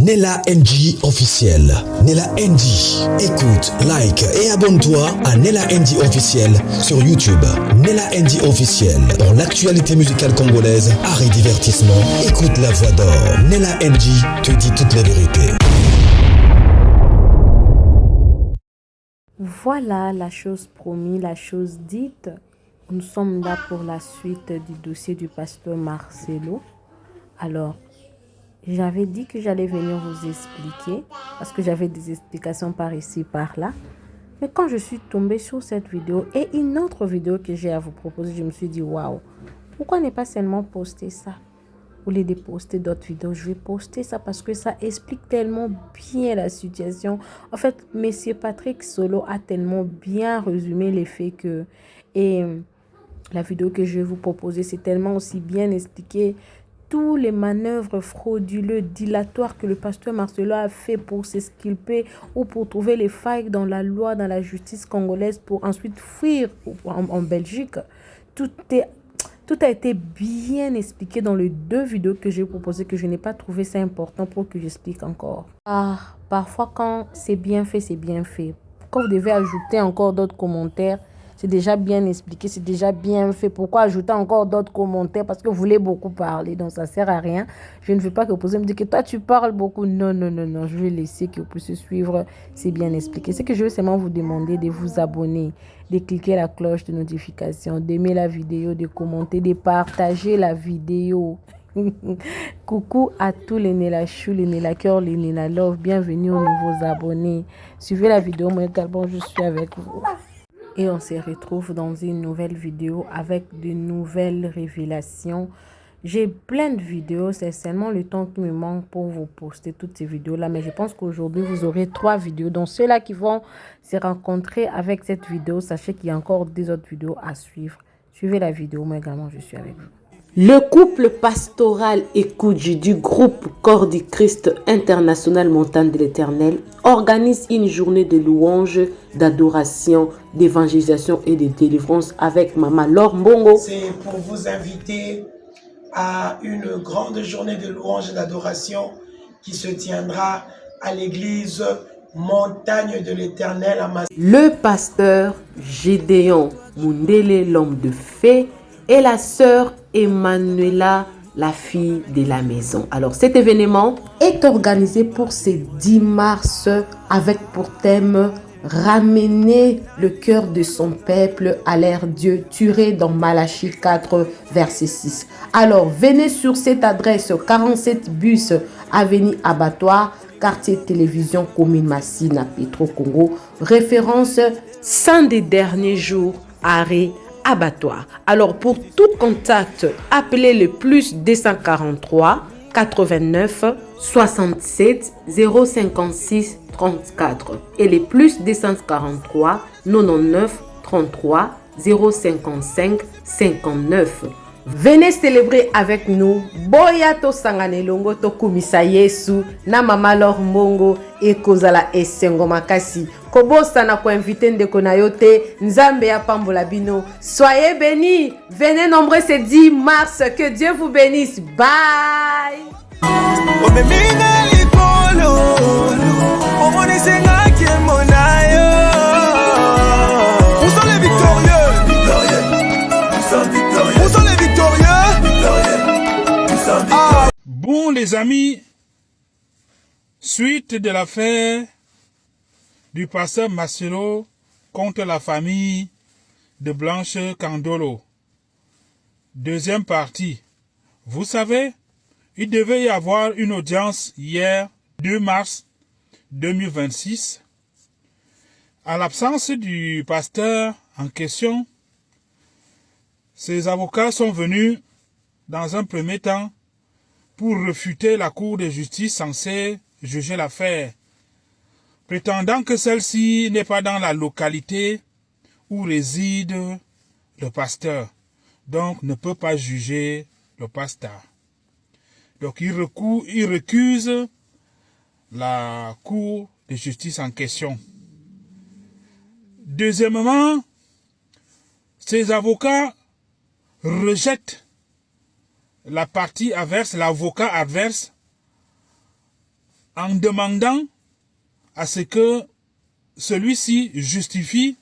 Nella NG officiel. Nella NG. Écoute, like et abonne-toi à Nella NG officiel sur YouTube. Nella NG officiel. Pour l'actualité musicale congolaise, art et divertissement, écoute la voix d'or. Nella NG te dit toute la vérité. Voilà la chose promise, la chose dite. Nous sommes là pour la suite du dossier du pasteur Marcelo. Alors, j'avais dit que j'allais venir vous expliquer parce que j'avais des explications par ici, par là. Mais quand je suis tombée sur cette vidéo et une autre vidéo que j'ai à vous proposer, je me suis dit, waouh, pourquoi ne pas seulement poster ça? Au lieu de poster d'autres vidéos, je vais poster ça parce que ça explique tellement bien la situation. En fait, Monsieur Patrick Solo a tellement bien résumé les faits que... Et la vidéo que je vais vous proposer, c'est tellement aussi bien expliqué. Tous les manœuvres frauduleuses, dilatoires que le pasteur Marcelo a fait pour s'exculper ou pour trouver les failles dans la loi, dans la justice congolaise pour ensuite fuir en Belgique. Tout a été bien expliqué dans les deux vidéos que j'ai proposées que je n'ai pas trouvé ça important pour que j'explique encore. Parfois, quand c'est bien fait, c'est bien fait. Quand vous devez ajouter encore d'autres commentaires, c'est déjà bien expliqué, c'est déjà bien fait. Pourquoi ajouter encore d'autres commentaires? Parce que vous voulez beaucoup parler, donc ça ne sert à rien. Je ne veux pas que vous puissiez me dire que toi, tu parles beaucoup. Non, non, non, non. Je vais laisser que vous puissiez suivre. C'est bien expliqué. Ce que je veux seulement vous demander de vous abonner, de cliquer la cloche de notification, d'aimer la vidéo, de commenter, de partager la vidéo. Coucou à tous les Nella Chou, les Nella Cœur, les Nella Love. Bienvenue aux nouveaux abonnés. Suivez la vidéo, moi également, je suis avec vous. Et on se retrouve dans une nouvelle vidéo avec de nouvelles révélations. J'ai plein de vidéos, c'est seulement le temps qui me manque pour vous poster toutes ces vidéos-là. Mais je pense qu'aujourd'hui, vous aurez 3 vidéos. Donc, ceux-là qui vont se rencontrer avec cette vidéo, sachez qu'il y a encore des autres vidéos à suivre. Suivez la vidéo, moi également, je suis avec vous. Le couple pastoral Ekoudji du groupe Corps du Christ International Montagne de l'Éternel organise une journée de louange, d'adoration, d'évangélisation et de délivrance avec Maman Laure Mbongo. C'est pour vous inviter à une grande journée de louange et d'adoration qui se tiendra à l'église Montagne de l'Éternel à Massy. Le pasteur Gédéon Mundele, l'homme de fée, et la sœur Emmanuela, la fille de la maison. Alors cet événement est organisé pour ce 10 mars avec pour thème ramener le cœur de son peuple à l'ère Dieu, tiré dans Malachie 4 verset 6. Alors venez sur cette adresse 47 bus avenue Abattoir, quartier télévision commune Massina Petro Congo, référence 100 des derniers jours, arrêt Abattoir. Alors pour tout contact, appelez le plus 243 89 67 056 34 et le plus 243 99 33 055 59. Venez célébrer avec nous. Boya to sangane longo to kumisa Yesu na Mama Laure Mbongo e kozala esengo makasi. Kobosa na ko inviter ndeko na yote nzambe ya pambola bino. Soyez bénis. Venez nombreux ce 10 mars. Que Dieu vous bénisse. Bye. Bon les amis, suite de l'affaire du pasteur Marcelo contre la famille de Blanche Candolo. Deuxième partie. Vous savez, il devait y avoir une audience hier, 2 mars 2026. À l'absence du pasteur en question, ses avocats sont venus dans un premier temps pour refuter la Cour de justice censée juger l'affaire, prétendant que celle-ci n'est pas dans la localité où réside le pasteur, donc ne peut pas juger le pasteur. Donc il récuse la Cour de justice en question. Deuxièmement, ses avocats rejettent la partie adverse, l'avocat adverse, en demandant à ce que celui-ci justifie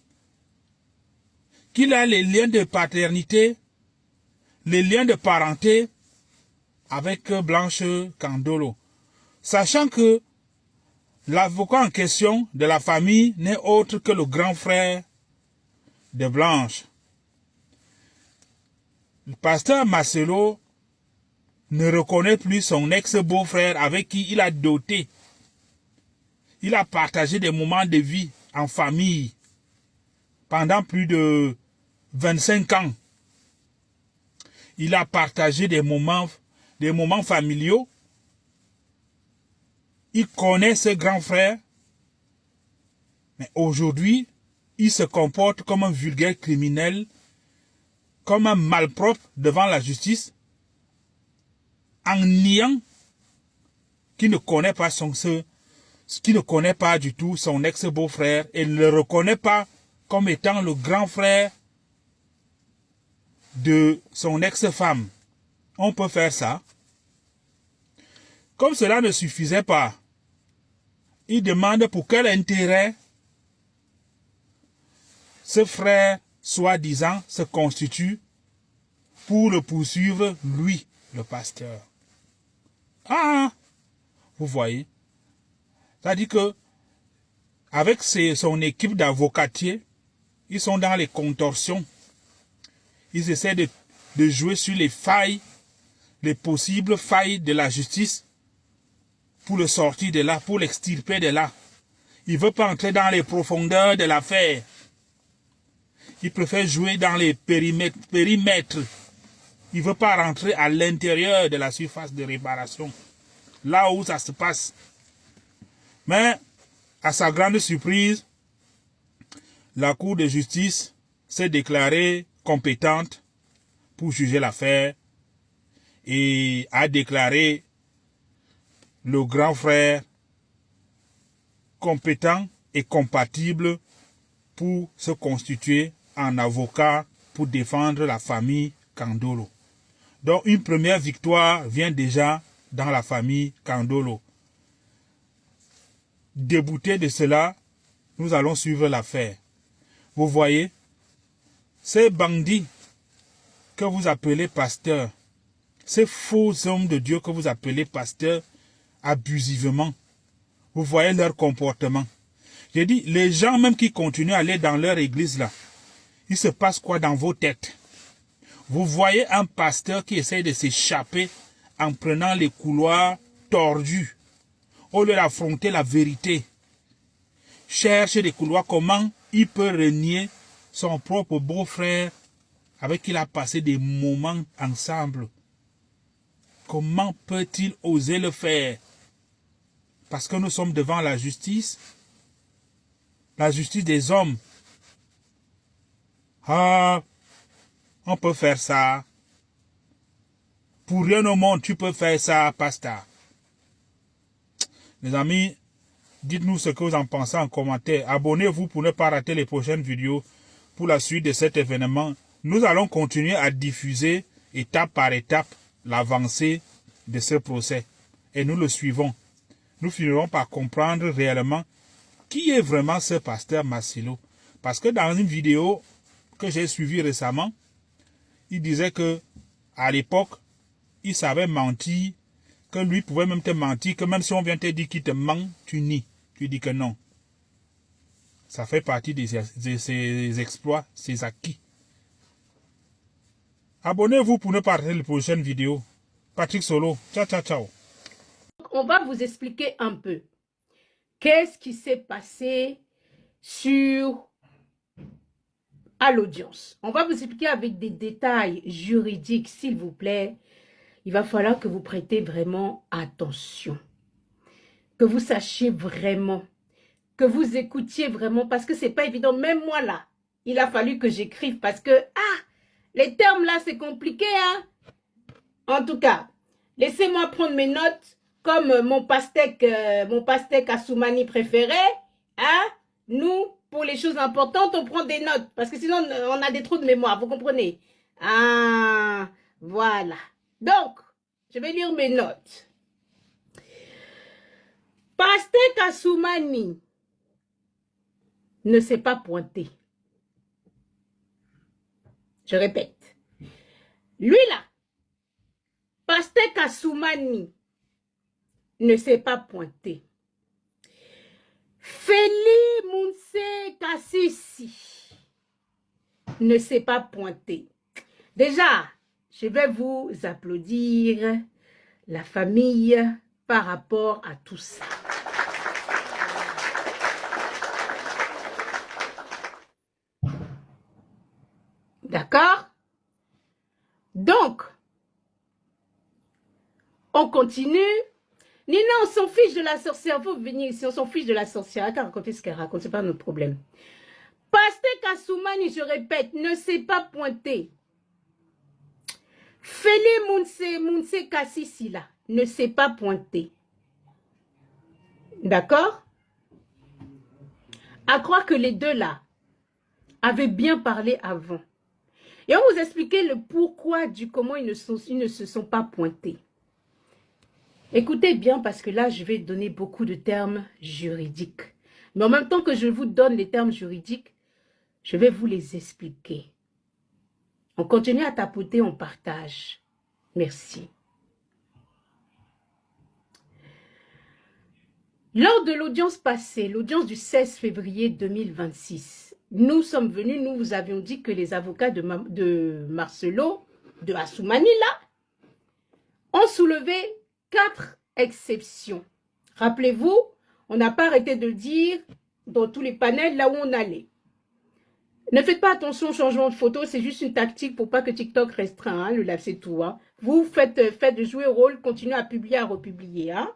qu'il a les liens de paternité, les liens de parenté avec Blanche Kandolo, sachant que l'avocat en question de la famille n'est autre que le grand frère de Blanche. Le pasteur Marcelo ne reconnaît plus son ex-beau-frère avec qui il a doté. Il a partagé des moments de vie en famille pendant plus de 25 ans. Il a partagé des moments familiaux. Il connaît ce grand frère. Mais aujourd'hui, il se comporte comme un vulgaire criminel, comme un malpropre devant la justice, en niant qu'il ne connaît pas qui ne connaît pas du tout son ex-beau-frère et ne le reconnaît pas comme étant le grand frère de son ex-femme. On peut faire ça. Comme cela ne suffisait pas, il demande pour quel intérêt ce frère, soi-disant, se constitue pour le poursuivre, lui, le pasteur. Ah, vous voyez. C'est-à-dire que, avec son équipe d'avocatiers, ils sont dans les contorsions. Ils essaient de jouer sur les failles, les possibles failles de la justice pour le sortir de là, pour l'extirper de là. Il ne veut pas entrer dans les profondeurs de l'affaire. Il préfère jouer dans les périmètres. Il ne veut pas rentrer à l'intérieur de la surface de réparation, là où ça se passe. Mais, à sa grande surprise, la Cour de justice s'est déclarée compétente pour juger l'affaire et a déclaré le grand frère compétent et compatible pour se constituer en avocat pour défendre la famille Kandolo. Donc une première victoire vient déjà dans la famille Kandolo. Débouté de cela, nous allons suivre l'affaire. Vous voyez, ces bandits que vous appelez pasteurs, ces faux hommes de Dieu que vous appelez pasteurs abusivement, vous voyez leur comportement. J'ai dit, les gens même qui continuent à aller dans leur église là, il se passe quoi dans vos têtes? Vous voyez un pasteur qui essaie de s'échapper en prenant les couloirs tordus, au lieu d'affronter la vérité. Cherche des couloirs, comment il peut renier son propre beau-frère avec qui il a passé des moments ensemble. Comment peut-il oser le faire? Parce que nous sommes devant la justice des hommes. Ah, on peut faire ça. Pour rien au monde, tu peux faire ça, pasteur. Les amis, dites-nous ce que vous en pensez en commentaire. Abonnez-vous pour ne pas rater les prochaines vidéos pour la suite de cet événement. Nous allons continuer à diffuser étape par étape l'avancée de ce procès. Et nous le suivons. Nous finirons par comprendre réellement qui est vraiment ce pasteur Marcelo. Parce que dans une vidéo que j'ai suivie récemment, il disait que à l'époque, il savait mentir, que lui pouvait même te mentir, que même si on vient te dire qu'il te ment, tu nies. Tu dis que non. Ça fait partie de ses exploits, ses acquis. Abonnez-vous pour ne pas rater les prochaines vidéos. Patrick Solo. Ciao, ciao, ciao. On va vous expliquer un peu. Qu'est-ce qui s'est passé à l'audience? On va vous expliquer avec des détails juridiques, s'il vous plaît. Il va falloir que vous prêtez vraiment attention. Que vous sachiez vraiment. Que vous écoutiez vraiment. Parce que c'est pas évident. Même moi là, il a fallu que j'écrive. Parce que, les termes là, c'est compliqué. Hein? En tout cas, laissez-moi prendre mes notes. Comme mon pastèque Assoumani préféré. Hein? Nous, pour les choses importantes, on prend des notes. Parce que sinon, on a des trous de mémoire. Vous comprenez? Ah, voilà. Donc, je vais lire mes notes. Kassoumani ne s'est pas pointé. Je répète. Lui là, Pasteur Kassoumani ne s'est pas pointé. Feli Mounse Kassisi ne s'est pas pointé. Déjà, je vais vous applaudir, la famille, par rapport à tout ça. D'accord? Donc, on continue. Nina, on s'en fiche de la sorcière. Vous venez ici, on s'en fiche de la sorcière. Elle a raconté ce qu'elle raconte, c'est pas notre problème. Pasteur Kassoumani, je répète, ne s'est pas pointé. Félix Mounse Kassisi là, ne s'est pas pointé. D'accord? À croire que les deux là avaient bien parlé avant. Et on va vous expliquer le pourquoi du comment ils ne se sont pas pointés. Écoutez bien parce que là, je vais donner beaucoup de termes juridiques. Mais en même temps que je vous donne les termes juridiques, je vais vous les expliquer. On continue à tapoter, on partage. Merci. Lors de l'audience passée, l'audience du 16 février 2026, nous sommes venus, nous vous avions dit que les avocats de Marcelo, de Assoumani là, ont soulevé 4 exceptions. Rappelez-vous, on n'a pas arrêté de dire dans tous les panels là où on allait. Ne faites pas attention au changement de photo, c'est juste une tactique pour pas que TikTok restreint, hein, le live c'est tout. Hein. Vous faites de jouer rôle, continuez à publier, à republier. Hein.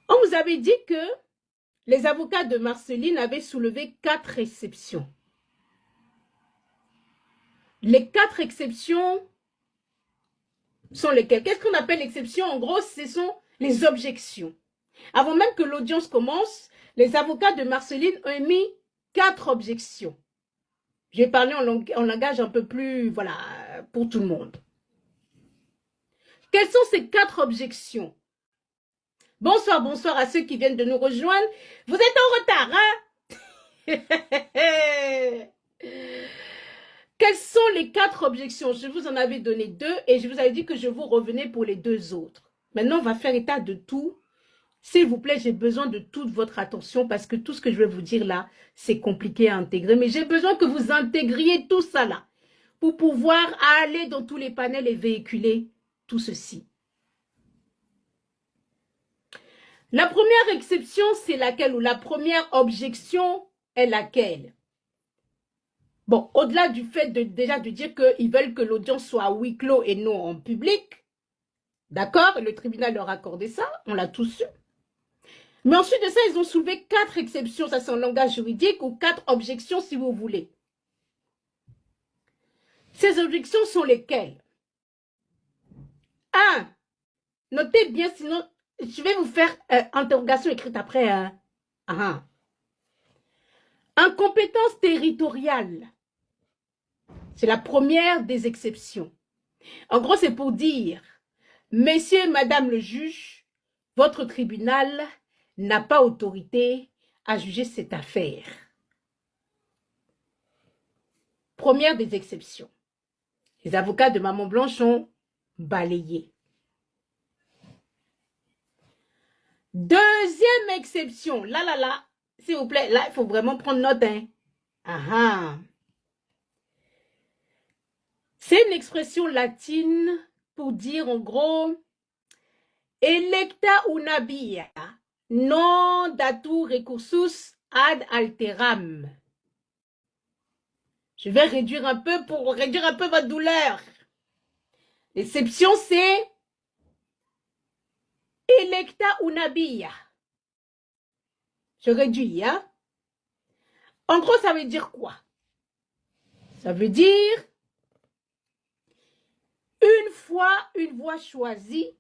On vous avait dit que les avocats de Marceline avaient soulevé 4 exceptions. Les 4 exceptions sont lesquelles? Qu'est-ce qu'on appelle exception? En gros, ce sont les objections. Avant même que l'audience commence, les avocats de Marceline ont émis 4 objections. Je vais parler en langage un peu plus, voilà, pour tout le monde. Quelles sont ces 4 objections? Bonsoir, bonsoir à ceux qui viennent de nous rejoindre. Vous êtes en retard, hein? Quelles sont les 4 objections? Je vous en avais donné 2 et je vous avais dit que je vous revenais pour les 2 autres. Maintenant, on va faire état de tout. S'il vous plaît, j'ai besoin de toute votre attention parce que tout ce que je vais vous dire là, c'est compliqué à intégrer. Mais j'ai besoin que vous intégriez tout ça là pour pouvoir aller dans tous les panels et véhiculer tout ceci. La première exception, c'est laquelle? Ou la première objection est laquelle? Bon, au-delà du fait déjà de dire qu'ils veulent que l'audience soit à huis clos et non en public, d'accord? Le tribunal leur a accordé ça, on l'a tous su. Mais ensuite de ça, ils ont soulevé 4 exceptions, ça c'est en langage juridique, ou 4 objections si vous voulez. Ces objections sont lesquelles? 1. Notez bien, sinon, je vais vous faire interrogation écrite après. Incompétence territoriale. C'est la première des exceptions. En gros, c'est pour dire, messieurs et madame le juge, votre tribunal n'a pas autorité à juger cette affaire. Première des exceptions. Les avocats de Maman Blanche ont balayé. Deuxième exception. Là, s'il vous plaît, là, il faut vraiment prendre note. Hein. C'est une expression latine pour dire en gros electa una via non datur recursus ad alteram. Je vais réduire un peu pour réduire un peu votre douleur. L'exception c'est electa una via. Je réduis, hein. En gros, ça veut dire quoi? Ça veut dire une fois une voie choisie,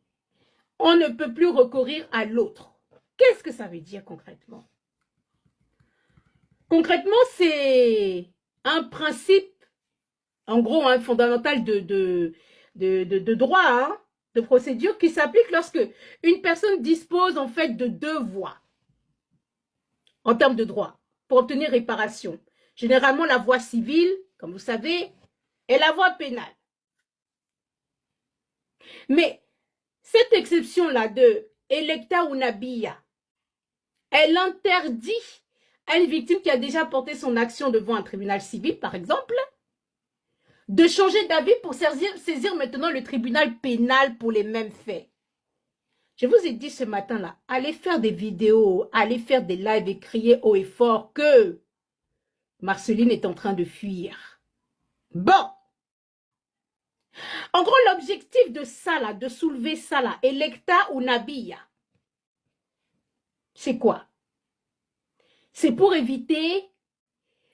on ne peut plus recourir à l'autre. Qu'est-ce que ça veut dire concrètement? Concrètement, c'est un principe, en gros, fondamental de droit. Hein. de procédure qui s'applique lorsque une personne dispose en fait de 2 voies en termes de droit pour obtenir réparation. Généralement, la voie civile, comme vous savez, et la voie pénale. Mais cette exception-là de electa unabia, elle interdit à une victime qui a déjà porté son action devant un tribunal civil, par exemple, de changer d'avis pour saisir maintenant le tribunal pénal pour les mêmes faits. Je vous ai dit ce matin-là, allez faire des vidéos, allez faire des lives et crier haut et fort que Marceline est en train de fuir. Bon. En gros, l'objectif de ça, là, de soulever ça, là, electa unabia, c'est quoi? C'est pour éviter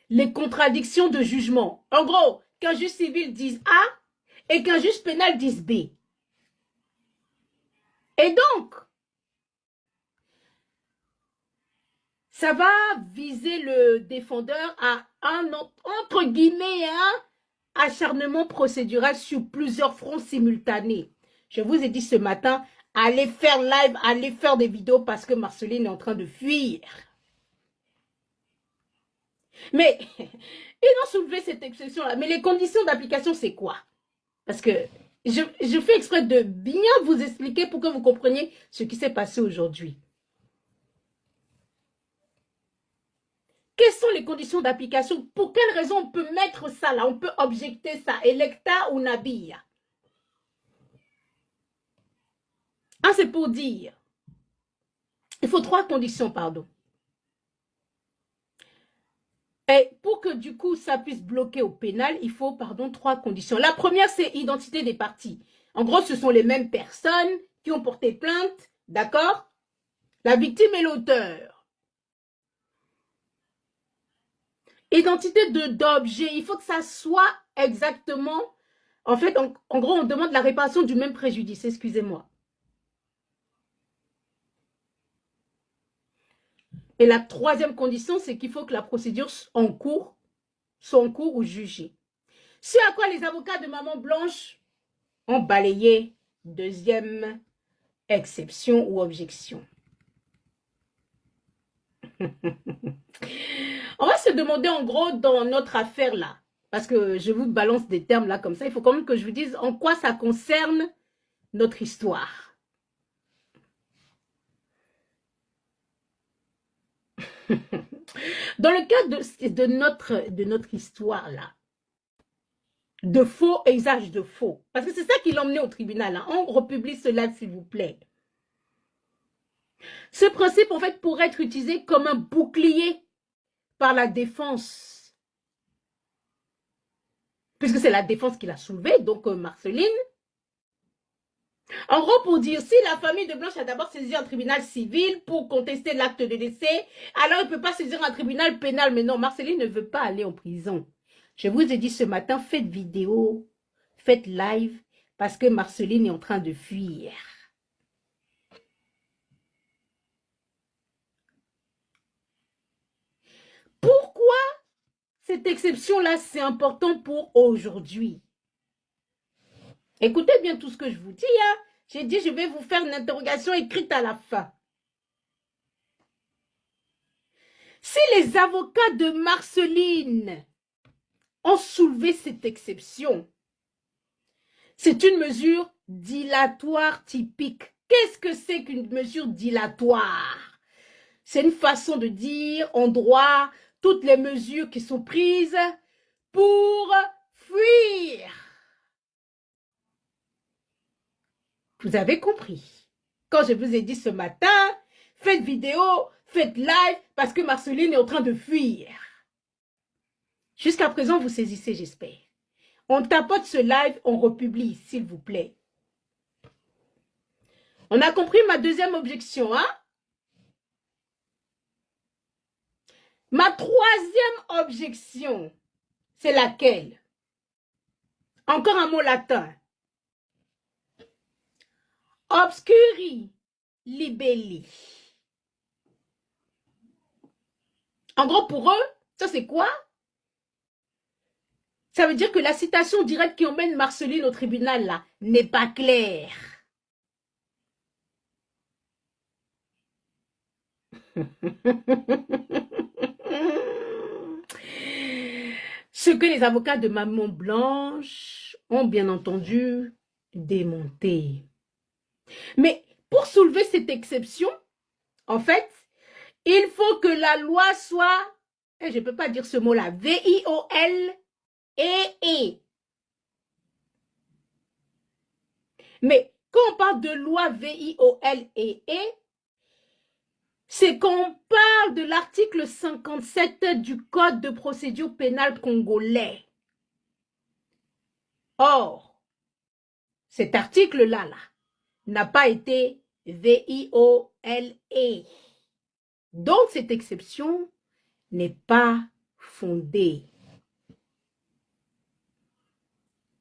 les contradictions de jugement. En gros, qu'un juge civil dise A et qu'un juge pénal dise B. Et donc, ça va viser le défendeur à un, entre guillemets, un acharnement procédural sur plusieurs fronts simultanés. Je vous ai dit ce matin, allez faire live, allez faire des vidéos parce que Marceline est en train de fuir. Mais, ils ont soulevé cette exception-là. Mais les conditions d'application, c'est quoi? Parce que je fais exprès de bien vous expliquer pour que vous compreniez ce qui s'est passé aujourd'hui. Quelles sont les conditions d'application? Pour quelles raisons on peut mettre ça là? On peut objecter ça. Electa unabia. Ah, c'est pour dire. Il faut 3 conditions, pardon. Et pour que du coup ça puisse bloquer au pénal, il faut, 3 conditions. La première, c'est identité des parties. En gros, ce sont les mêmes personnes qui ont porté plainte, d'accord? La victime et l'auteur. Identité d'objet, il faut que ça soit exactement... En fait, en gros, on demande la réparation du même préjudice, excusez-moi. Et la 3e condition, c'est qu'il faut que la procédure soit en cours ou jugée. Ce à quoi les avocats de Maman Blanche ont balayé 2e exception ou objection. On va se demander en gros dans notre affaire là, parce que je vous balance des termes là comme ça, il faut quand même que je vous dise en quoi ça concerne notre histoire. Dans le cas de notre histoire là, de faux et usage de faux, parce que c'est ça qui l'a emmené au tribunal, hein. On republie cela s'il vous plaît. Ce principe en fait pourrait être utilisé comme un bouclier par la défense, puisque c'est la défense qui l'a soulevé, donc Marceline. En gros, pour dire, si la famille de Blanche a d'abord saisi un tribunal civil pour contester l'acte de décès, alors il ne peut pas saisir un tribunal pénal. Mais non, Marceline ne veut pas aller en prison. Je vous ai dit ce matin, faites vidéo, faites live, parce que Marceline est en train de fuir. Pourquoi cette exception-là, c'est important pour aujourd'hui? Écoutez bien tout ce que je vous dis. Hein. J'ai dit, je vais vous faire une interrogation écrite à la fin. Si les avocats de Marceline ont soulevé cette exception, c'est une mesure dilatoire typique. Qu'est-ce que c'est qu'une mesure dilatoire? C'est une façon de dire en droit toutes les mesures qui sont prises pour fuir. Vous avez compris. Quand je vous ai dit ce matin, faites vidéo, faites live, parce que Marceline est en train de fuir. Jusqu'à présent, vous saisissez, j'espère. On tapote ce live, on republie, s'il vous plaît. On a compris ma 2e objection, hein? Ma 3e objection, c'est laquelle? Encore un mot latin. Obscuri libelli. En gros, pour eux, ça c'est quoi? Ça veut dire que la citation directe qui emmène Marceline au tribunal là n'est pas claire. Ce que les avocats de Maman Blanche ont bien entendu démonté. Mais pour soulever cette exception, en fait, il faut que la loi soit, et je ne peux pas dire ce mot-là, V-I-O-L-E-E. Mais quand on parle de loi V-I-O-L-E-E, c'est qu'on parle de l'article 57 du Code de procédure pénale congolais. Or, cet article-là, n'a pas été V-I-O-L-E. Donc, cette exception n'est pas fondée.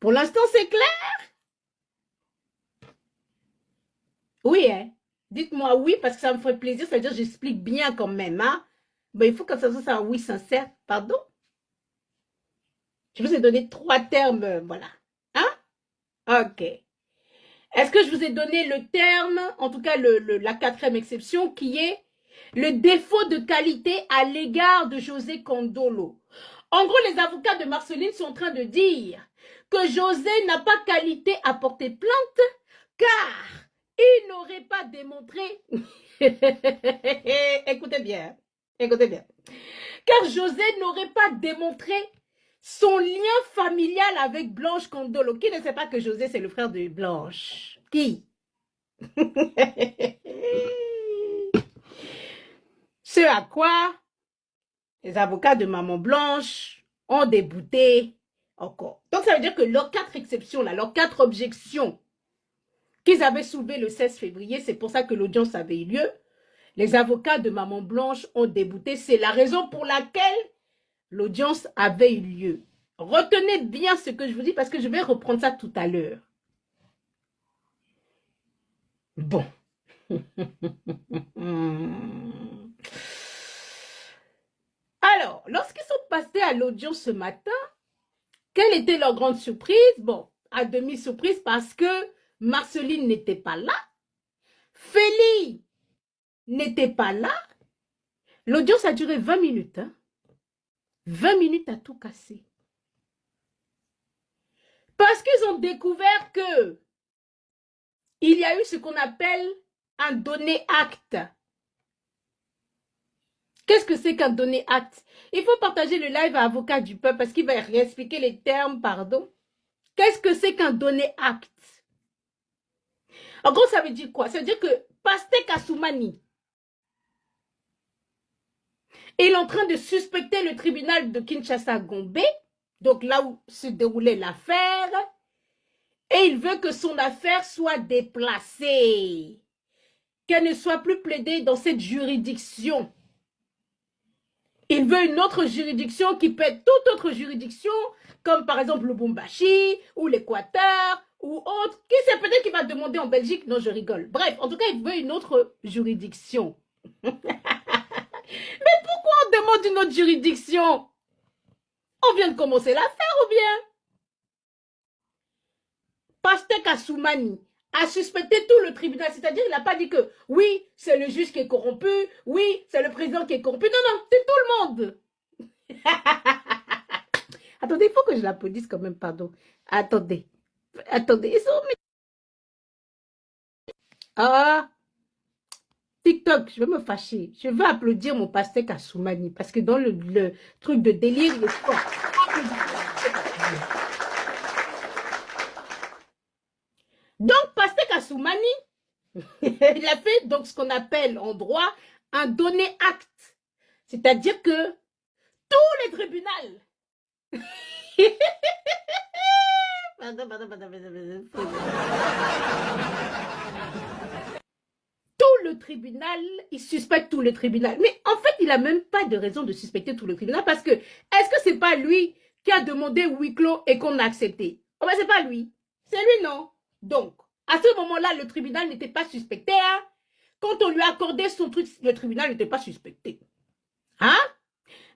Pour l'instant, c'est clair? Oui, hein? Dites-moi oui, parce que ça me ferait plaisir, c'est-à-dire que j'explique bien quand même. Hein? Ben, il faut que ça soit un oui sincère. Pardon? Je vous ai donné 3 termes, voilà. Hein? Ok. Est-ce que je vous ai donné le terme, en tout cas la 4e exception, qui est le défaut de qualité à l'égard de José Kondolo? En gros, les avocats de Marceline sont en train de dire que José n'a pas qualité à porter plainte, car il n'aurait pas démontré... Écoutez bien, écoutez bien. Car José n'aurait pas démontré son lien familial avec Blanche Kondolo. Qui ne sait pas que José, c'est le frère de Blanche? Qui? Ce à quoi les avocats de Maman Blanche ont débouté encore. Donc, ça veut dire que leurs 4 exceptions, là, leurs 4 objections qu'ils avaient soulevées le 16 février, c'est pour ça que l'audience avait eu lieu. Les avocats de Maman Blanche ont débouté. C'est la raison pour laquelle l'audience avait eu lieu. Retenez bien ce que je vous dis parce que je vais reprendre ça tout à l'heure. Bon. Alors, lorsqu'ils sont passés à l'audience ce matin, quelle était leur grande surprise? Bon, à demi surprise parce que Marceline n'était pas là. Félix n'était pas là. L'audience a duré 20 minutes. Hein? 20 minutes à tout casser. Parce qu'ils ont découvert que il y a eu ce qu'on appelle un donné acte. Qu'est-ce que c'est qu'un donné acte? Il faut partager le live à Avocat du Peuple parce qu'il va réexpliquer les termes, pardon. Qu'est-ce que c'est qu'un donné acte? En gros, ça veut dire quoi? Ça veut dire que Pasteur Kassoumani, il est en train de suspecter le tribunal de Kinshasa-Gombe, donc là où se déroulait l'affaire, et il veut que son affaire soit déplacée, qu'elle ne soit plus plaidée dans cette juridiction. Il veut une autre juridiction qui peut être toute autre juridiction, comme par exemple le Lubumbashi ou l'Équateur ou autre. Qui sait, peut-être qu'il va demander en Belgique? Non, je rigole. Bref, en tout cas, il veut une autre juridiction. Mais pourquoi on demande une autre juridiction? On vient de commencer l'affaire ou bien? Pasteur Kassoumani a suspecté tout le tribunal, c'est-à-dire il n'a pas dit que oui, c'est le juge qui est corrompu, oui, c'est le président qui est corrompu. Non, non, c'est tout le monde. Attendez, il faut que je l'applaudisse quand même, pardon. Attendez, attendez. Ah, TikTok, je vais me fâcher. Je vais applaudir mon pasteur Kassoumani parce que dans le truc de délire, il est fort. Donc, pasteur Kassoumani, il a fait donc ce qu'on appelle en droit un donné acte. C'est-à-dire que tous les tribunaux tout le tribunal, il suspecte tout le tribunal. Mais en fait, il n'a même pas de raison de suspecter tout le tribunal parce que, est-ce que c'est pas lui qui a demandé huis clos et qu'on a accepté? Oh ben, c'est pas lui. C'est lui, non. Donc, à ce moment-là, le tribunal n'était pas suspecté. Hein? Quand on lui a accordé son truc, le tribunal n'était pas suspecté. Hein?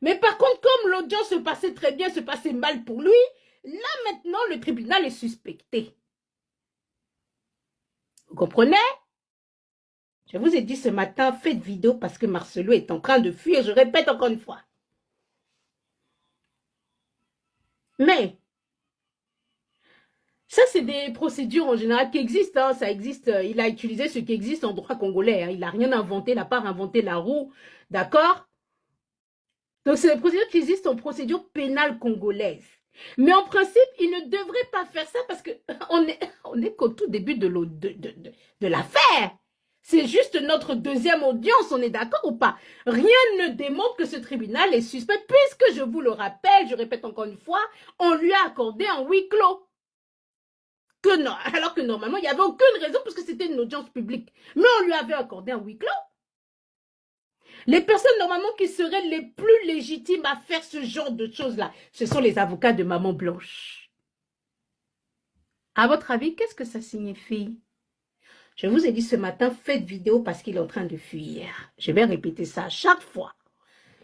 Mais par contre, comme l'audience se passait très bien, se passait mal pour lui, là maintenant, le tribunal est suspecté. Vous comprenez? Je vous ai dit ce matin, faites vidéo parce que Marcelo est en train de fuir. Je répète encore une fois. Mais, ça, c'est des procédures en général qui existent. Hein. Ça existe. Il a utilisé ce qui existe en droit congolais. Hein. Il n'a rien inventé. Il n'a pas inventé la roue. D'accord? Donc, c'est des procédures qui existent en procédure pénale congolaise. Mais en principe, il ne devrait pas faire ça parce qu'on est qu'au tout début de l'affaire. C'est juste notre deuxième audience, on est d'accord ou pas? Rien ne démontre que ce tribunal est suspect puisque, je vous le rappelle, je répète encore une fois, on lui a accordé un huis clos. Alors que normalement, il n'y avait aucune raison parce que c'était une audience publique. Mais on lui avait accordé un huis clos. Les personnes normalement qui seraient les plus légitimes à faire ce genre de choses-là, ce sont les avocats de Maman Blanche. À votre avis, qu'est-ce que ça signifie? Je vous ai dit ce matin, faites vidéo parce qu'il est en train de fuir. Je vais répéter ça à chaque fois.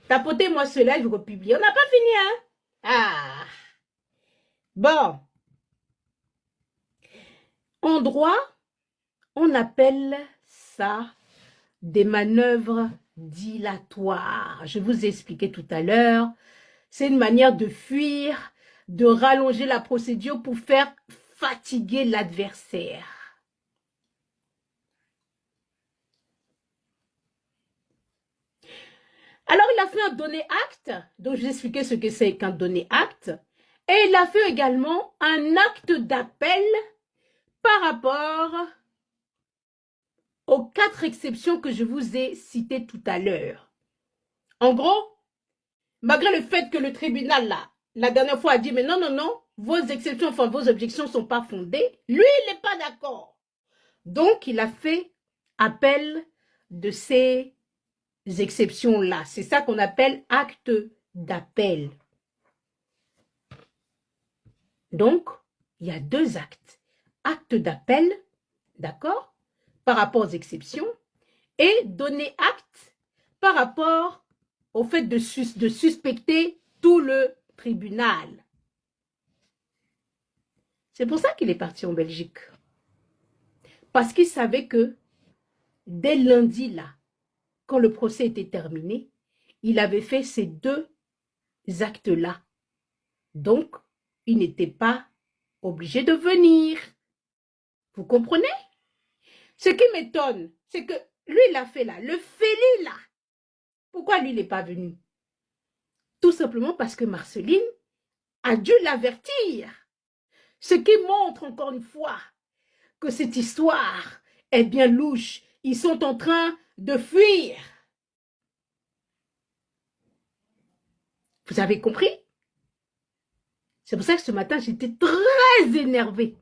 Tapotez-moi cela, je vais republier. On n'a pas fini, hein? Ah! Bon. En droit, on appelle ça des manœuvres dilatoires. Je vous ai expliqué tout à l'heure. C'est une manière de fuir, de rallonger la procédure pour faire fatiguer l'adversaire. Alors, il a fait un donné acte. Donc, je vais expliquer ce que c'est qu'un donné acte. Et il a fait également un acte d'appel par rapport aux 4 exceptions que je vous ai citées tout à l'heure. En gros, malgré le fait que le tribunal, là, la dernière fois a dit, mais non, non, non, vos exceptions, enfin vos objections ne sont pas fondées, lui, il n'est pas d'accord. Donc, il a fait appel de ces exceptions-là. C'est ça qu'on appelle acte d'appel. Donc, il y a 2 actes. Acte d'appel, d'accord, par rapport aux exceptions, et donner acte par rapport au fait de suspecter tout le tribunal. C'est pour ça qu'il est parti en Belgique. Parce qu'il savait que dès lundi, là, quand le procès était terminé, il avait fait ces 2 actes-là. Donc, il n'était pas obligé de venir. Vous comprenez? Ce qui m'étonne, c'est que lui, il a fait là, le Félix là. Pourquoi lui, il n'est pas venu? Tout simplement parce que Marceline a dû l'avertir. Ce qui montre encore une fois que cette histoire est bien louche. Ils sont en train de fuir. Vous avez compris? C'est pour ça que ce matin, j'étais très énervée.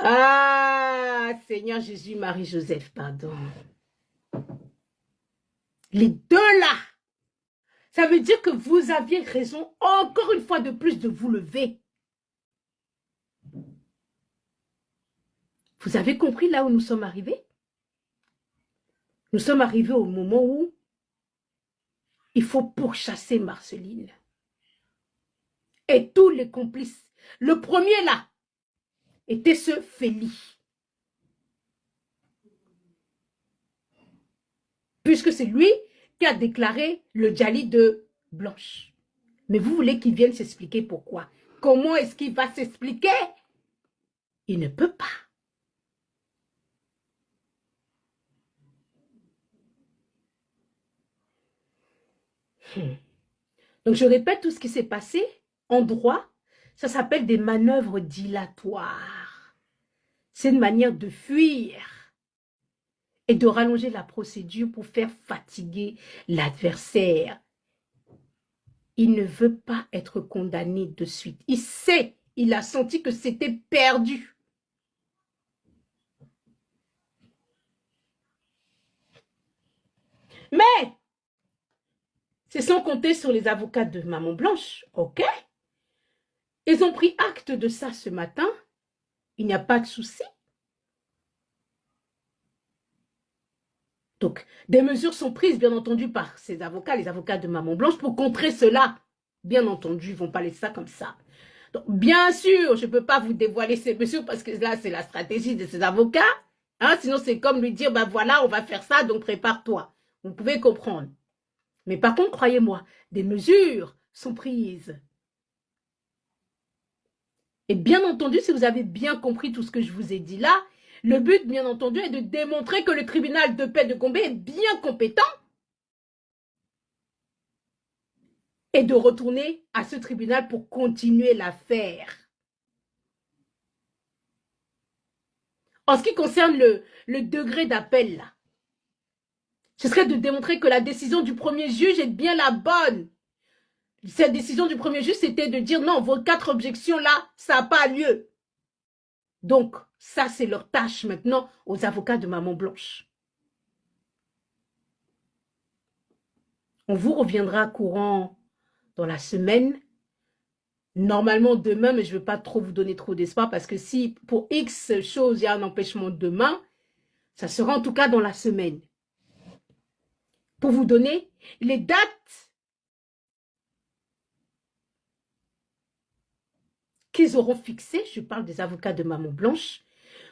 Ah, Seigneur Jésus, Marie-Joseph, pardon. Les 2 là, ça veut dire que vous aviez raison, encore une fois de plus, de vous lever. Vous avez compris là où nous sommes arrivés? Nous sommes arrivés au moment où il faut pourchasser Marceline. Et tous les complices. Le premier là était ce Félix. Puisque c'est lui qui a déclaré le Djali de Blanche. Mais vous voulez qu'il vienne s'expliquer pourquoi? Comment est-ce qu'il va s'expliquer? Il ne peut pas. Donc je répète tout ce qui s'est passé en droit. Ça s'appelle des manœuvres dilatoires. C'est une manière de fuir et de rallonger la procédure pour faire fatiguer l'adversaire. Il ne veut pas être condamné de suite. Il sait, il a senti que c'était perdu. Mais, c'est sans compter sur les avocats de Maman Blanche, ok? Ils ont pris acte de ça ce matin. Il n'y a pas de souci. Donc, des mesures sont prises, bien entendu, par ces avocats, les avocats de Maman Blanche, pour contrer cela. Bien entendu, ils ne vont pas laisser ça comme ça. Donc, bien sûr, je ne peux pas vous dévoiler ces mesures parce que là, c'est la stratégie de ces avocats. Hein, sinon, c'est comme lui dire, ben voilà, on va faire ça, donc prépare-toi. Vous pouvez comprendre. Mais par contre, croyez-moi, des mesures sont prises. Et bien entendu, si vous avez bien compris tout ce que je vous ai dit là, le but, bien entendu, est de démontrer que le tribunal de paix de Gombe est bien compétent et de retourner à ce tribunal pour continuer l'affaire. En ce qui concerne le degré d'appel, là, ce serait de démontrer que la décision du premier juge est bien la bonne. Cette décision du premier juge, c'était de dire non, vos 4 objections-là, ça n'a pas lieu. Donc, ça, c'est leur tâche maintenant aux avocats de Maman Blanche. On vous reviendra courant dans la semaine. Normalement demain, mais je ne veux pas trop vous donner trop d'espoir parce que si pour X choses, il y a un empêchement demain, ça sera en tout cas dans la semaine. Pour vous donner les dates qu'ils auront fixées, je parle des avocats de Maman Blanche,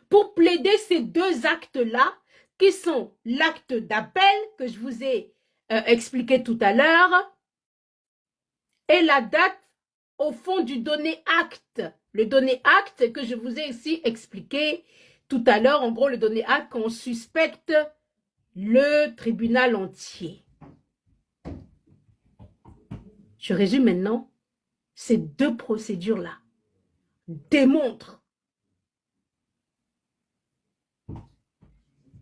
pour plaider ces 2 actes-là, qui sont l'acte d'appel que je vous ai expliqué tout à l'heure, et la date au fond du donné acte. Le donné acte que je vous ai ici expliqué tout à l'heure, en gros le donné acte qu'on suspecte le tribunal entier. Je résume maintenant, ces 2 procédures-là démontrent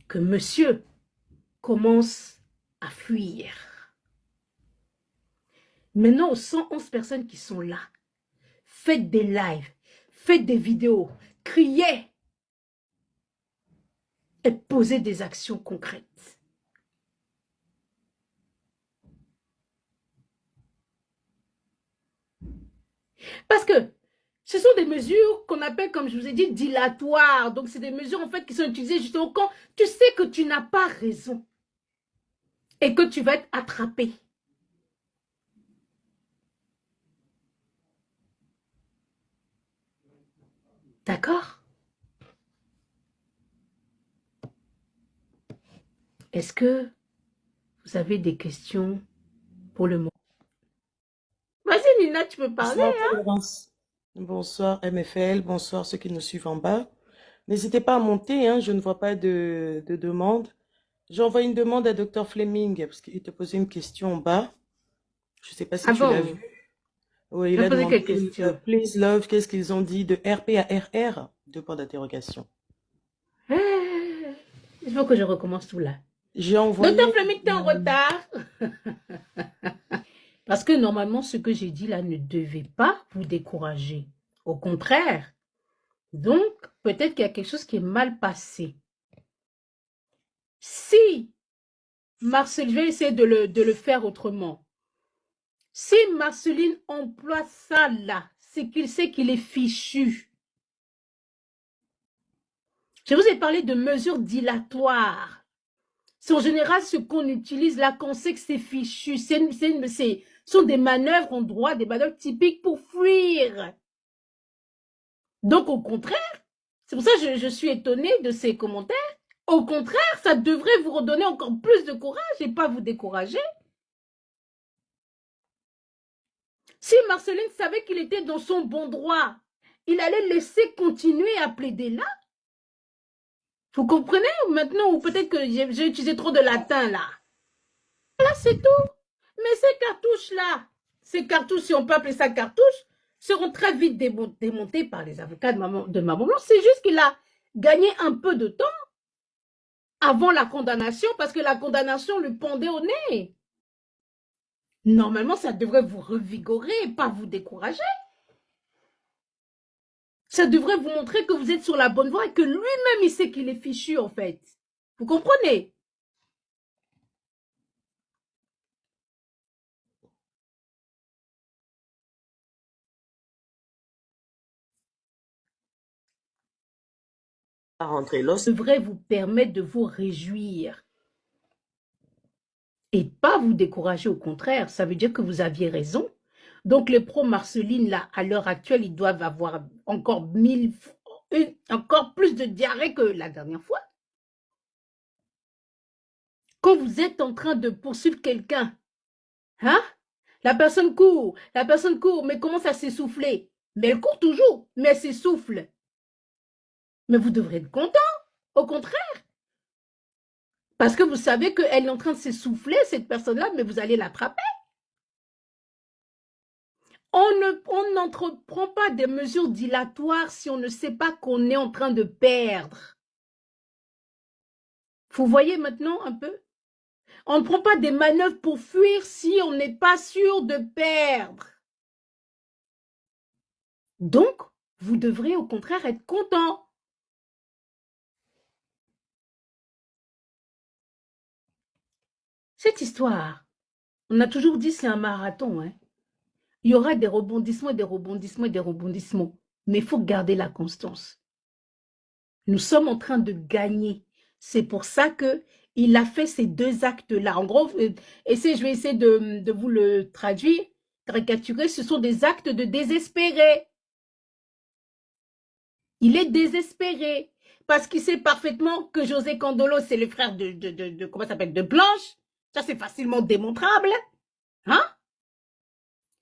que monsieur commence à fuir. Maintenant, aux 111 personnes qui sont là, faites des lives, faites des vidéos, criez et posez des actions concrètes. Parce que ce sont des mesures qu'on appelle, comme je vous ai dit, dilatoires. Donc, c'est des mesures, en fait, qui sont utilisées justement quand tu sais que tu n'as pas raison et que tu vas être attrapé. D'accord? Est-ce que vous avez des questions pour le moment? Vas-y, Nina, tu peux parler. Bonsoir, Hein? Tolérance. Bonsoir, MFL. Bonsoir, ceux qui nous suivent en bas. N'hésitez pas à monter, hein, je ne vois pas de demande. J'ai envoyé une demande à Dr Fleming parce qu'il te posait une question en bas. Je ne sais pas si tu l'as vu. Oui, il a demandé, quelle question? Please Love, qu'est-ce qu'ils ont dit de RP à RR? 2 points d'interrogation. Il faut que je recommence tout là. J'ai envoyé... Dr Fleming, t'es en retard. Parce que normalement, ce que j'ai dit là ne devait pas vous décourager. Au contraire. Donc, peut-être qu'il y a quelque chose qui est mal passé. Si Marcel, je vais essayer de le faire autrement. Si Marceline emploie ça là, c'est qu'il sait qu'il est fichu. Je vous ai parlé de mesures dilatoires. C'est en général ce qu'on utilise là, qu'on sait que c'est fichu. Ce sont des manœuvres en droit, des manœuvres typiques pour fuir. Donc, au contraire, c'est pour ça que je suis étonnée de ces commentaires. Au contraire, ça devrait vous redonner encore plus de courage et pas vous décourager. Si Marceline savait qu'il était dans son bon droit, il allait laisser continuer à plaider là. Vous comprenez maintenant, ou peut-être que j'ai utilisé trop de latin là. Là, c'est tout. Mais ces cartouches, si on peut appeler ça cartouches, seront très vite démontées par les avocats de Maman Blanche. C'est juste qu'il a gagné un peu de temps avant la condamnation, parce que la condamnation lui pendait au nez. Normalement, ça devrait vous revigorer et pas vous décourager. Ça devrait vous montrer que vous êtes sur la bonne voie et que lui-même, il sait qu'il est fichu, en fait. Vous comprenez? Ça devrait vous permettre de vous réjouir. Et pas vous décourager, au contraire. Ça veut dire que vous aviez raison. Donc, les pro-Marceline, là, à l'heure actuelle, ils doivent avoir encore encore plus de diarrhée que la dernière fois. Quand vous êtes en train de poursuivre quelqu'un, hein? La personne court, mais commence à s'essouffler. Mais elle court toujours, mais elle s'essouffle. Mais vous devrez être content, au contraire. Parce que vous savez qu'elle est en train de s'essouffler, cette personne-là, mais vous allez l'attraper. On n'entreprend pas des mesures dilatoires si on ne sait pas qu'on est en train de perdre. Vous voyez maintenant un peu? On ne prend pas des manœuvres pour fuir si on n'est pas sûr de perdre. Donc, vous devrez au contraire être content. Cette histoire, on a toujours dit c'est un marathon. Hein? Il y aura des rebondissements, des rebondissements et des rebondissements. Mais il faut garder la constance. Nous sommes en train de gagner. C'est pour ça qu'il a fait ces deux actes-là. En gros, je vais essayer de vous le traduire, caricaturer. Ce sont des actes de désespéré. Il est désespéré parce qu'il sait parfaitement que José Candolo, c'est le frère comment ça s'appelle, de Blanche. Ça, c'est facilement démontrable. Hein?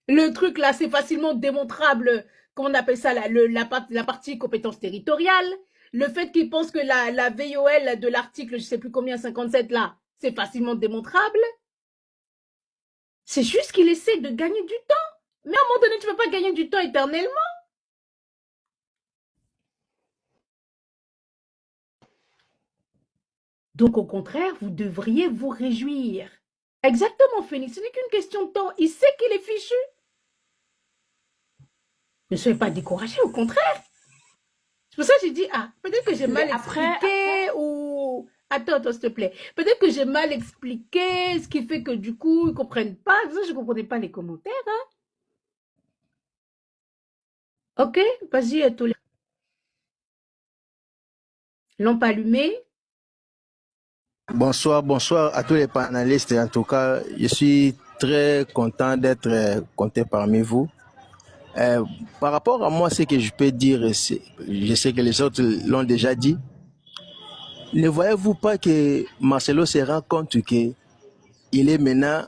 Le truc là, c'est facilement démontrable. Comment on appelle ça, la partie compétence territoriale. Le fait qu'il pense que la VOL de l'article, je ne sais plus combien, 57 là, c'est facilement démontrable. C'est juste qu'il essaie de gagner du temps. Mais à un moment donné, tu ne peux pas gagner du temps éternellement. Donc, au contraire, vous devriez vous réjouir. Exactement, Phoenix. Ce n'est qu'une question de temps. Il sait qu'il est fichu. Ne soyez pas découragés, au contraire. C'est pour ça que j'ai dit, peut-être que j'ai mal expliqué ou... Attends, s'il te plaît. Peut-être que j'ai mal expliqué, ce qui fait que du coup, ils ne comprennent pas. Ça, je ne comprenais pas les commentaires. Hein? Ok, vas-y, Tolé. Lampe allumée. Bonsoir à tous les panélistes. En tout cas, je suis très content d'être compté parmi vous. Par rapport à moi, ce que je peux dire, je sais que les autres l'ont déjà dit. Ne voyez-vous pas que Marcelo se rend compte qu'il est maintenant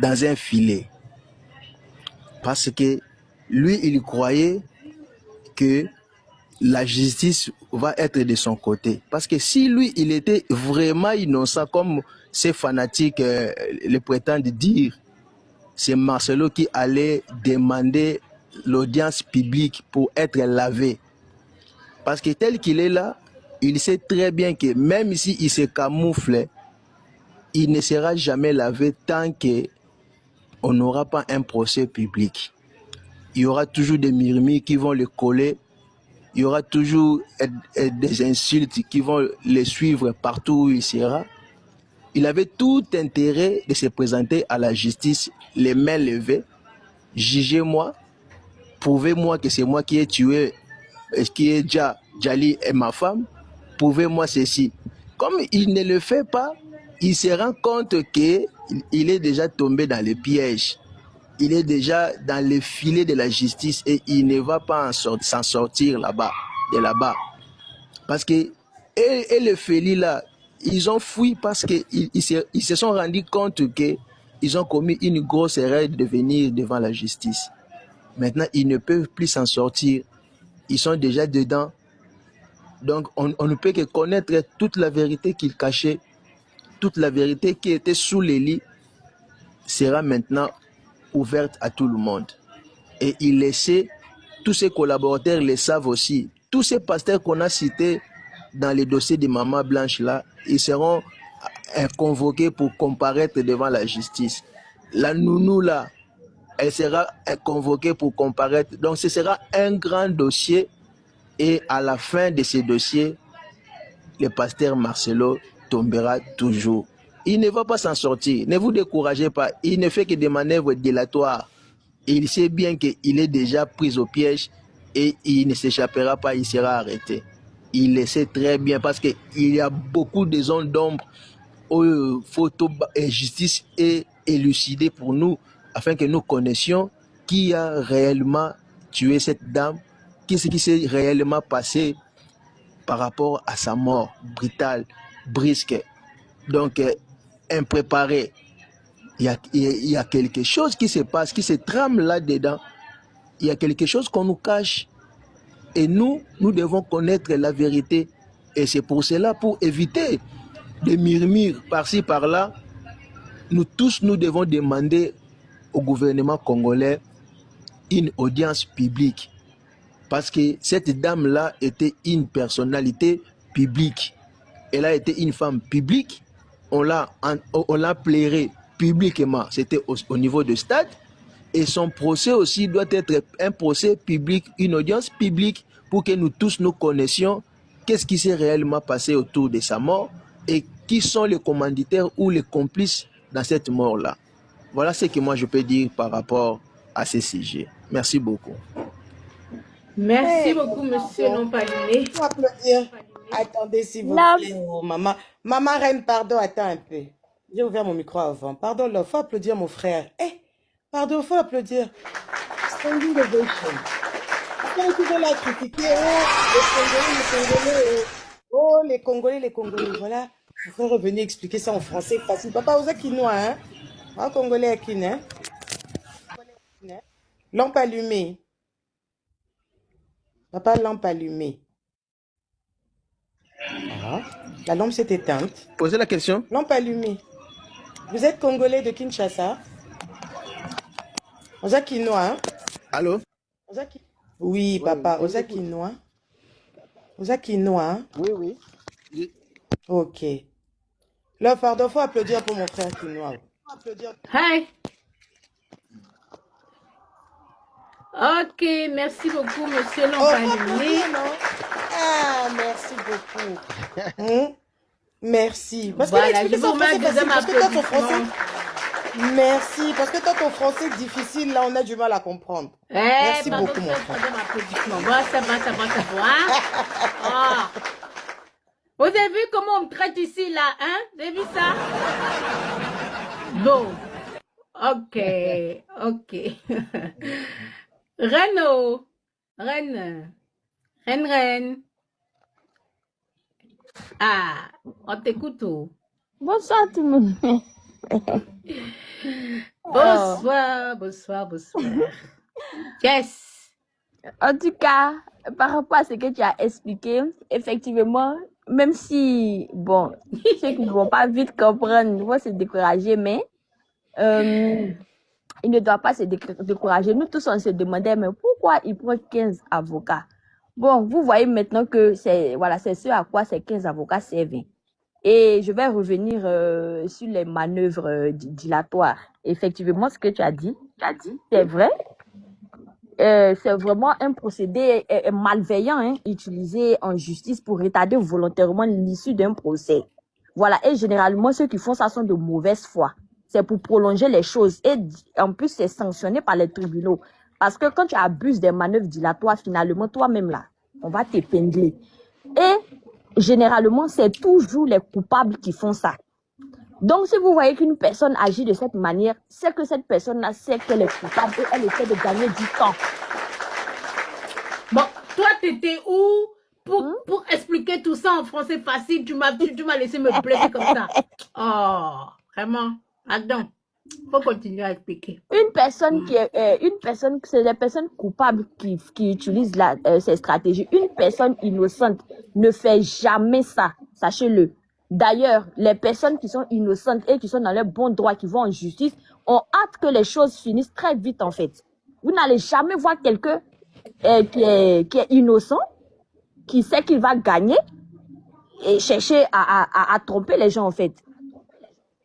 dans un filet? Parce que lui, il croyait que la justice va être de son côté. Parce que si lui, il était vraiment innocent, comme ces fanatiques le prétendent dire, c'est Marcelo qui allait demander l'audience publique pour être lavé. Parce que tel qu'il est là, il sait très bien que même s'il se camoufle, il ne sera jamais lavé tant qu'on n'aura pas un procès public. Il y aura toujours des murmures qui vont le coller. Il y aura toujours des insultes qui vont le suivre partout où il sera. Il avait tout intérêt de se présenter à la justice, les mains levées. Jugez-moi, prouvez-moi que c'est moi qui ai tué, qui est Djali et ma femme. Prouvez-moi ceci. Comme il ne le fait pas, il se rend compte qu'il est déjà tombé dans le piège. Il est déjà dans le filet de la justice et il ne va pas s'en sortir de là-bas. Parce que et les Félix là, ils ont fui parce qu'ils se sont rendus compte qu'ils ont commis une grosse erreur de venir devant la justice. Maintenant, ils ne peuvent plus s'en sortir. Ils sont déjà dedans. Donc, on ne peut que connaître toute la vérité qu'ils cachaient, toute la vérité qui était sous les lits sera maintenant ouverte à tout le monde. Et il laissait, tous ses collaborateurs le savent aussi, tous ces pasteurs qu'on a cités dans les dossiers de Maman Blanche là, ils seront convoqués pour comparaître devant la justice. La nounou là, elle sera convoquée pour comparaître. Donc ce sera un grand dossier et à la fin de ce dossier, le pasteur Marcelo tombera toujours. Il ne va pas s'en sortir. Ne vous découragez pas. Il ne fait que des manœuvres dilatoires. Il sait bien qu'il est déjà pris au piège et il ne s'échappera pas, il sera arrêté. Il le sait très bien parce qu'il y a beaucoup de zones d'ombre où il faut justice est élucidée pour nous afin que nous connaissions qui a réellement tué cette dame, qu'est-ce qui s'est réellement passé par rapport à sa mort brutale, brisque, donc impréparée. Il y a quelque chose qui se passe, qui se trame là-dedans. Il y a quelque chose qu'on nous cache. Et nous devons connaître la vérité. Et c'est pour cela, pour éviter des murmures par-ci, par-là, nous tous, nous devons demander au gouvernement congolais une audience publique. Parce que cette dame-là était une personnalité publique. Elle a été une femme publique. On l'a plairé publiquement. C'était au niveau du stade. Et son procès aussi doit être un procès public, une audience publique pour que nous tous nous connaissions qu'est-ce qui s'est réellement passé autour de sa mort et qui sont les commanditaires ou les complices dans cette mort-là. Voilà ce que moi je peux dire par rapport à ces sujets. Merci beaucoup. Merci beaucoup, monsieur Lompaliné. Il faut applaudir. Attendez, s'il vous plaît, oh, maman. Maman Reine, pardon, attends un peu. J'ai ouvert mon micro avant. Pardon, il faut applaudir mon frère. Pardon, il faut applaudir. Standing ovation. Quand tu veux la critiquer, oh, les Congolais, voilà. Je vais revenir expliquer ça en français facile. Papa, vous êtes quinoa, hein? Ah, Congolais à qui, hein? Lampe allumée. Papa, lampe allumée. Ah, la lampe s'est éteinte. Posez la question. Lampe allumée. Vous êtes Congolais de Kinshasa? Oza quinoa, hein? Allô? Oui, papa, oza quinoa. Oza quinoa, hein? Oui. Ok. Là, pardon, faut applaudir pour mon frère quinoa. Hi. Ok, merci beaucoup, monsieur Lompaliné. Ah, merci beaucoup. Merci. Parce que Voilà, l'expliquer je ça en vous français mets facile, deuxième parce que toi, ton français... applaudissement. Merci, parce que toi, ton français difficile, là, on a du mal à comprendre. Merci Pardon, beaucoup, mon c'est frère. troisième applaudissement. Bon, ça va. Ah. Vous avez vu comment on me traite ici, là, hein? Vous avez vu ça? Bon. Ok. Reine. Ah, on t'écoute. Bonsoir tout le monde. Bonsoir. Yes. En tout cas, par rapport à ce que tu as expliqué, effectivement, même si, bon, ceux qui ne vont pas vite comprendre vont se décourager, mais il ne doit pas se décourager. Nous tous, on se demandait, mais pourquoi il prend 15 avocats? Bon, vous voyez maintenant que c'est ce à quoi ces 15 avocats servent. Et je vais revenir sur les manœuvres dilatoires. Effectivement, ce que tu as dit, c'est vrai. C'est vraiment un procédé malveillant, hein, utilisé en justice pour retarder volontairement l'issue d'un procès. Voilà. Et généralement, ceux qui font ça sont de mauvaise foi. C'est pour prolonger les choses. Et en plus, c'est sanctionné par les tribunaux. Parce que quand tu abuses des manœuvres dilatoires, finalement, toi-même là, on va t'épingler. Et généralement, c'est toujours les coupables qui font ça. Donc, si vous voyez qu'une personne agit de cette manière, c'est que cette personne-là sait qu'elle est coupable et elle essaie de gagner du temps. Bon, toi, t'étais où pour expliquer tout ça en français facile? Tu m'as laissé me blesser comme ça. Oh, vraiment. Attends, faut continuer à expliquer. Une personne c'est les personnes coupables qui utilisent ces stratégies. Une personne innocente ne fait jamais ça, sachez-le. D'ailleurs, les personnes qui sont innocentes et qui sont dans leur bon droit, qui vont en justice, ont hâte que les choses finissent très vite en fait. Vous n'allez jamais voir quelqu'un qui est innocent, qui sait qu'il va gagner et chercher à tromper les gens en fait.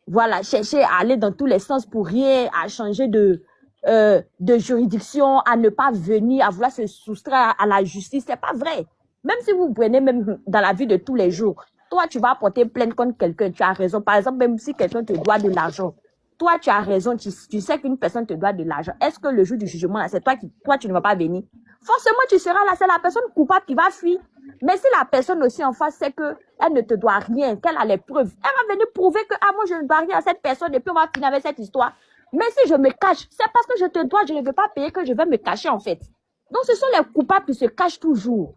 Voilà, chercher à aller dans tous les sens pour rien, à changer de juridiction, à ne pas venir, à vouloir se soustraire à la justice. C'est pas vrai. Même si vous prenez même dans la vie de tous les jours, toi, tu vas porter plainte contre quelqu'un, tu as raison. Par exemple, même si quelqu'un te doit de l'argent, toi, tu as raison, tu sais qu'une personne te doit de l'argent. Est-ce que le jour du jugement, là, c'est toi tu ne vas pas venir? Forcément, tu seras là, c'est la personne coupable qui va fuir. Mais si la personne aussi en face sait qu'elle ne te doit rien, qu'elle a les preuves, elle va venir prouver que, moi, je ne dois rien à cette personne et puis on va finir avec cette histoire. Mais si je me cache, c'est parce que je te dois, je ne veux pas payer que je vais me cacher en fait. Donc ce sont les coupables qui se cachent toujours.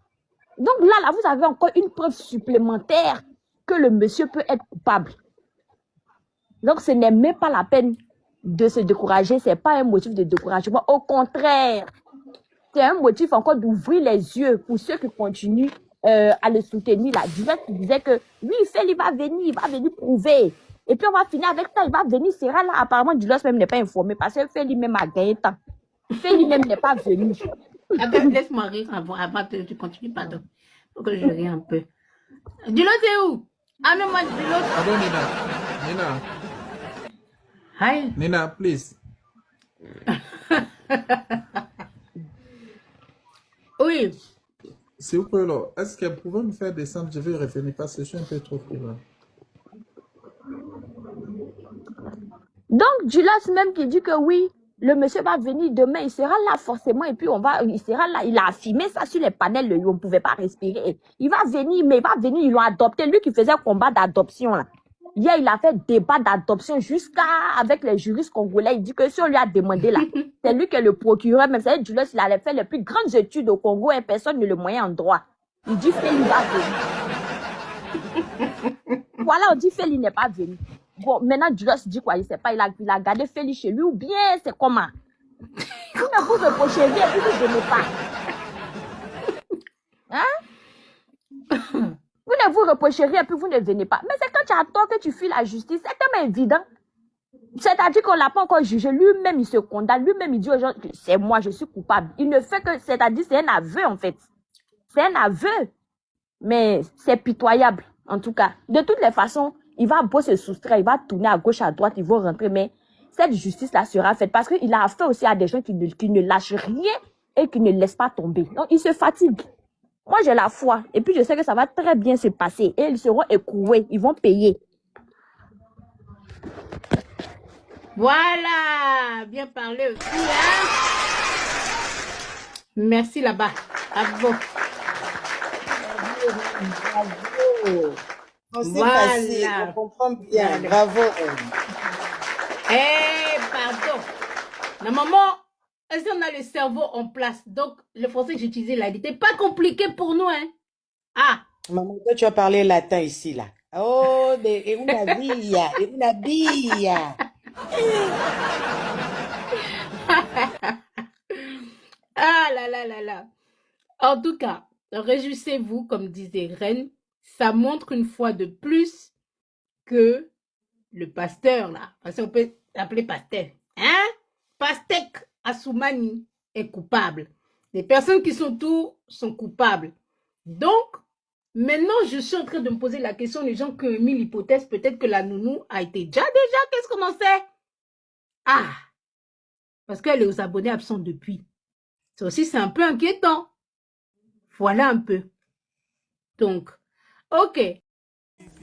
Donc là, vous avez encore une preuve supplémentaire que le monsieur peut être coupable. Donc ce n'est même pas la peine de se décourager, ce n'est pas un motif de découragement. Au contraire, c'est un motif encore d'ouvrir les yeux pour ceux qui continuent à le soutenir. Là. Juliette disait que oui, il va venir prouver. Et puis on va finir avec ça, il va venir, sera là. Apparemment, Juliette même n'est pas informé parce que Feli même a gagné temps. Feli même n'est pas venu. Laisse-moi rire avant que tu continues, pardon. Faut que je rie un peu. Juliette, c'est où? Ah, mais moi, Juliette. Pardon, Nina. Hi. Nina, please. Oui. S'il vous plaît, est-ce qu'elle pouvait me faire descendre? Je vais revenir parce que je suis un peu trop là. Donc, Juliette même qui dit que oui, le monsieur va venir demain, il sera là forcément, et puis il sera là. Il a affirmé ça sur les panels, on ne pouvait pas respirer. Il va venir, mais il va venir, ils l'ont adopté. Lui qui faisait combat d'adoption, là. Hier, il a fait débat d'adoption avec les juristes congolais. Il dit que si on lui a demandé là, c'est lui qui est le procureur, même c'est Julius, il allait faire les plus grandes études au Congo et personne ne le moyen en droit. Il dit Feli va venir. Voilà, on dit Feli n'est pas venu. Bon, maintenant Julius dit quoi? Il sait pas, il a gardé Feli chez lui ou bien c'est comment? Vous ne vous reprochez rien, vous ne venez pas. Hein? Vous ne vous reprochez rien, puis vous ne venez pas. Mais c'est quand tu as tort que tu fuis la justice. C'est tellement évident. C'est-à-dire qu'on ne l'a pas encore jugé. Lui-même, il se condamne. Lui-même, il dit aux gens que c'est moi, je suis coupable. Il ne fait que, c'est-à-dire, c'est un aveu, en fait. C'est un aveu. Mais c'est pitoyable, en tout cas. De toutes les façons, il va beau se soustraire, il va tourner à gauche, à droite, il va rentrer. Mais cette justice-là sera faite parce qu'il a affaire aussi à des gens qui ne lâchent rien et qui ne laissent pas tomber. Donc, il se fatigue. Moi, j'ai la foi. Et puis, je sais que ça va très bien se passer. Et ils seront écroués. Ils vont payer. Voilà. Bien parlé aussi. Hein? Merci là-bas. Bravo. Bravo. C'est Voilà. facile. On comprend bien. Bravo. Pardon. Normalement, est-ce qu'on a le cerveau en place? Donc, le français que j'utilisais là, il n'était pas compliqué pour nous, hein? Ah! Maman, toi, tu as parlé latin ici, là. Oh, de una villa, de una villa. Ah là là là là. En tout cas, réjouissez-vous, comme disait Reine. Ça montre une fois de plus que le pasteur, là, parce qu'on peut l'appeler pasteur, hein? Pastek Assoumani est coupable. Les personnes qui sont autour sont coupables. Donc, maintenant, je suis en train de me poser la question, les gens qui ont mis l'hypothèse, peut-être que la nounou a été déjà, qu'est-ce qu'on en sait? Ah! Parce qu'elle est aux abonnés absents depuis. Ça aussi, c'est un peu inquiétant. Voilà un peu. Donc, ok.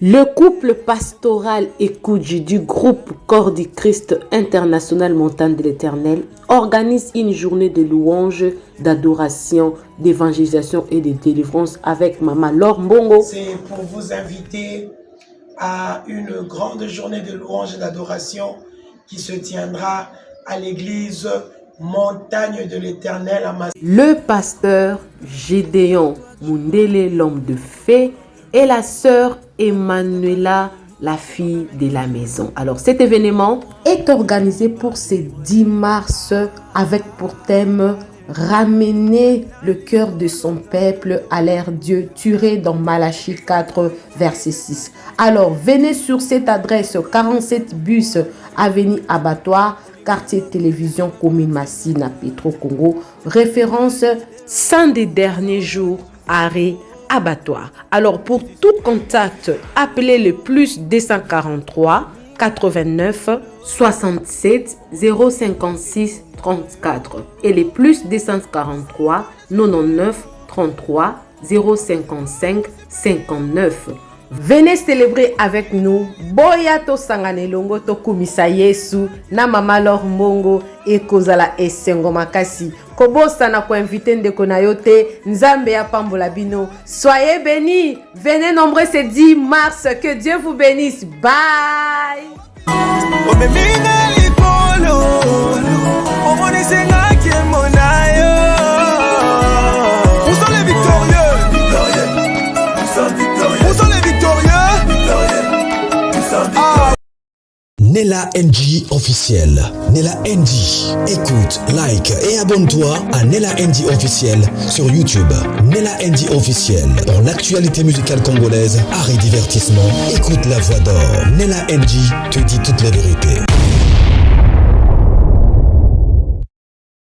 Le couple pastoral Ekoudji du groupe Corps du Christ International Montagne de l'Éternel organise une journée de louange, d'adoration, d'évangélisation et de délivrance avec Maman Laure Mbongo. C'est pour vous inviter à une grande journée de louange et d'adoration qui se tiendra à l'église Montagne de l'Éternel à Massy. Le pasteur Gédéon Mundele, l'homme de fée, et la sœur Emmanuela, la fille de la maison. Alors cet événement est organisé pour ce 10 mars avec pour thème ramener le cœur de son peuple à l'ère Dieu, tiré dans Malachie 4 verset 6. Alors venez sur cette adresse 47 bus avenue Abattoir, quartier télévision commune Massina Petro Congo, référence 100 des derniers jours, arrêt Abattoir. Alors pour tout contact, appelez le plus 243 89 67 056 34 et le plus 243 99 33 055 59. Venez célébrer avec nous. Boya to sanganelongo to kumisa Yesu na Mama Laure Mbongo e kozala esengo makasi. Kobosa na ko inviter ndeko na yote Nzambe ya pambola bino. Soyez bénis. Venez nombreux ce 10 mars. Que Dieu vous bénisse. Bye. Nella NG officiel. Nella NG. Écoute, like et abonne-toi à Nella NG officiel sur YouTube. Nella NG officiel. Pour l'actualité musicale congolaise, art et divertissement, écoute la voix d'or. Nella NG te dit toutes les vérités.